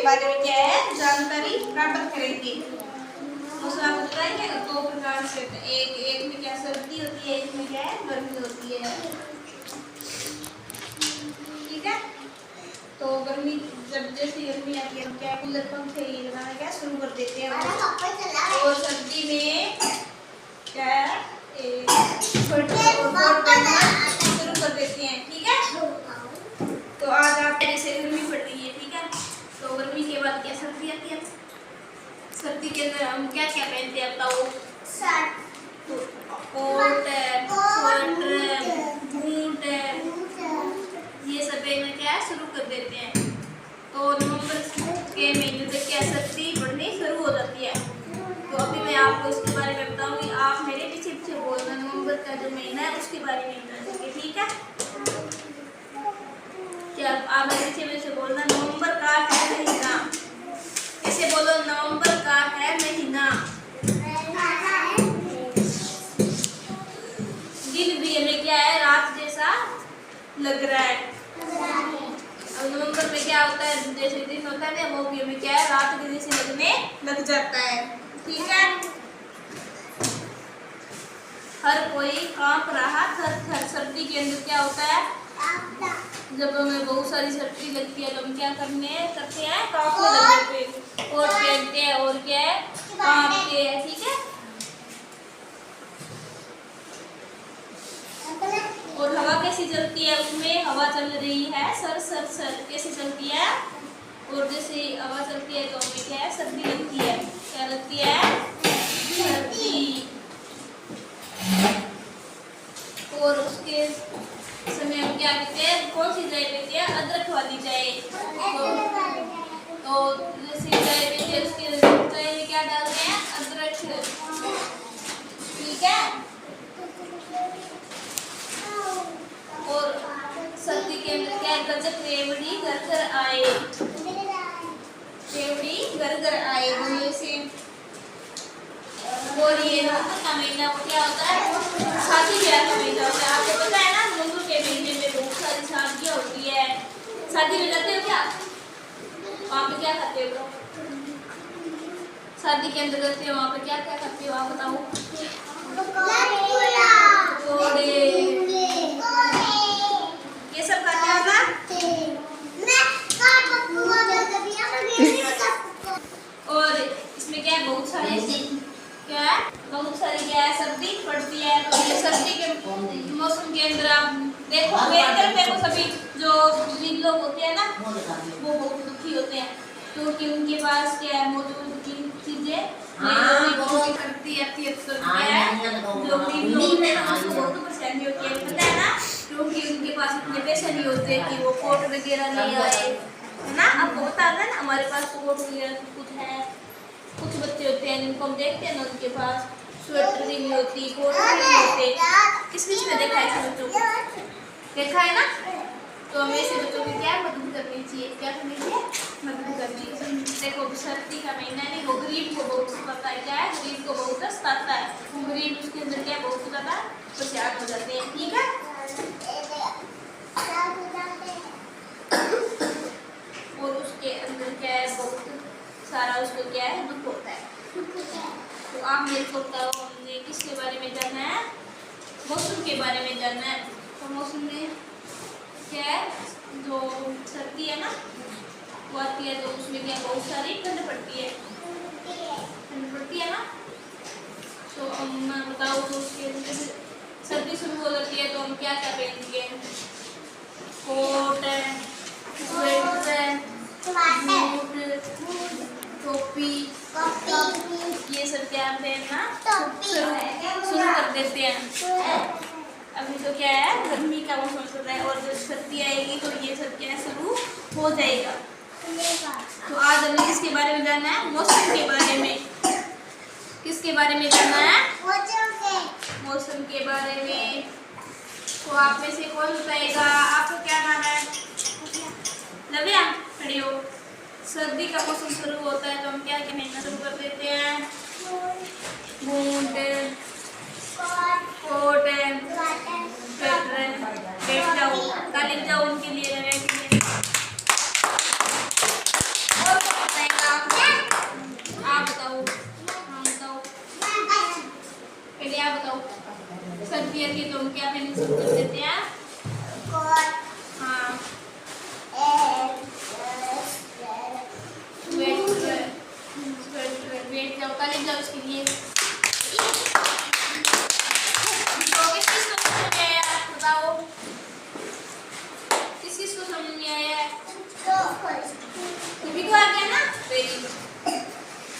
के बारे में क्या है जानकारी प्राप्त करेंगे। मौसम आपको बताएंगे दो प्रकार से, एक में क्या सर्दी होती है, एक में क्या है गर्मी होती है। ठीक है, तो गर्मी जब जैसे गर्मी आती है हम क्या कूलर पंखे ये लगाना क्या शुरू कर देते हैं, और सर्दी में क्या है स्वेटर और कोट पहनना शुरू कर देते हैं। ठीक है, तो आज आप जैसे गर्मी पड़ रही है, ठीक है, तो गर्मी के बाद क्या सर्दी आती है। सर्दी के अंदर हम क्या क्या पहनते हैं बताओ। कोट है, स्वेटर, बूट है, ये सब पहनना क्या है शुरू कर देते हैं। तो नवंबर के महीने तक क्या सर्दी पड़नी शुरू हो जाती है। तो अभी मैं आपको इसके बारे में बताऊंगी, आप मेरे पीछे पीछे बोलना नवंबर का जो महीना है उसके बारे में बताएंगे। ठीक है, क्या आप मेरे पीछे पीछे बोलना नवंबर का है महीना। ऐसे बोलो नवंबर का है महीना। दिन भी हमें क्या है रात जैसा लग रहा है। अब नवंबर में क्या होता है, जैसे दिन होता है ना वो भी हमें क्या है रात के जैसे लगने लग जाता है। ठीक है, हर कोई कांप रहा थर थर। सर्दी के अंदर क्या होता है, जब हमें बहुत सारी सर्दी लगती है तो हम क्या करते हैं कांपने लग जाते हैं, कोट पहनते हैं और क्या है कांपते हैं। ठीक है, और हवा कैसी चलती है, उसमें हवा चल रही है सर सर सर कैसे चलती है, और जैसे हवा चलती है तो हमें क्या है सर्दी लगती है। क्या लगती है सर्दी। और उसके समय हम क्या कहते हैं, कौन सी चाय पीते हैं, अदरक वाली चाय। तो जैसे चाय पीते हैं उसके चाय में क्या डालते हैं अदरक। ठीक है, और सर्दी के अंदर क्या गजब रेवड़ी घर घर आए, रेवड़ी घर घर आए बोले से। और ये नवंबर का महीना क्या होता है शादी ब्याह का महीना होता है। आपको पता है ना नवंबर के महीने में बहुत सारी शादियाँ होती है। शादी में जाते हो क्या, वहाँ पे क्या खाते हो, शादी के अंदर जाते हो वहाँ पे क्या क्या खाते हो आप बताओ। ये सब खाते हो ना। और इसमें क्या है बहुत सारे क्या है बहुत सारी क्या है सर्दी पड़ती है। तो ये सर्दी के मौसम के अंदर आप देखो सभी जो गरीब लोग होते हैं ना वो बहुत दुखी होते हैं, क्योंकि उनके पास क्या है मौजूद की चीजें करती है। जो गरीब लोग होते हैं ना उनको बहुत परेशानी होती है, पता है ना, क्योंकि उनके पास इतने पैसे नहीं होते कि वो कोट वगैरह ले आए, है ना। आपको बता दें ना हमारे पास तो कोट वगैरह सब कुछ है। कुछ बच्चे होते हैं जिनको हम देखते हैं ना उनके पास स्वेटर भी नहीं होती, कोट भी नहीं होते। किस बीच में देखा है ऐसे बच्चों को, देखा है ना। तो हमें ऐसे बच्चों की क्या मदद करनी चाहिए, क्या करनी चाहिए मदद करनी चाहिए। देखो सर्दी का महीना नहीं, वो गरीब को बहुत सताता है, क्या है गरीब को बहुत सताता है, गरीब उसके अंदर क्या बहुत ज़्यादा परेशान हो जाते हैं। ठीक है, और उसके अंदर क्या है बहुत सारा उसको क्या है दुख होता है। तो आप मेरे को बताओ हमने किसके बारे में जानना है, मौसम के बारे में जानना है। तो मौसम में क्या है जो सर्दी है ना वो आती है तो उसमें क्या बहुत सारी ठंड पड़ती है, ठंड पड़ती है ना। तो मैं बताऊँ तो उसके सर्दी शुरू हो जाती है तो हम क्या क्या पहनेंगे, कोट है, स्वेटर, टोपी, ये सब क्या पहनना शुरू कर देते हैं। अभी तो क्या है गर्मी का मौसम चल रहा है और जब सर्दी आएगी तो ये सब क्या शुरू हो जाएगा। तो आज हमें किसके बारे में जानना है, मौसम के बारे में। किसके बारे में जानना है, मौसम के बारे में। तो आप में से कौन बताएगा, आपका क्या नाम है, नव्या खड़ी हो। सर्दी का मौसम शुरू होता है तो हम क्या क्या महीना शुरू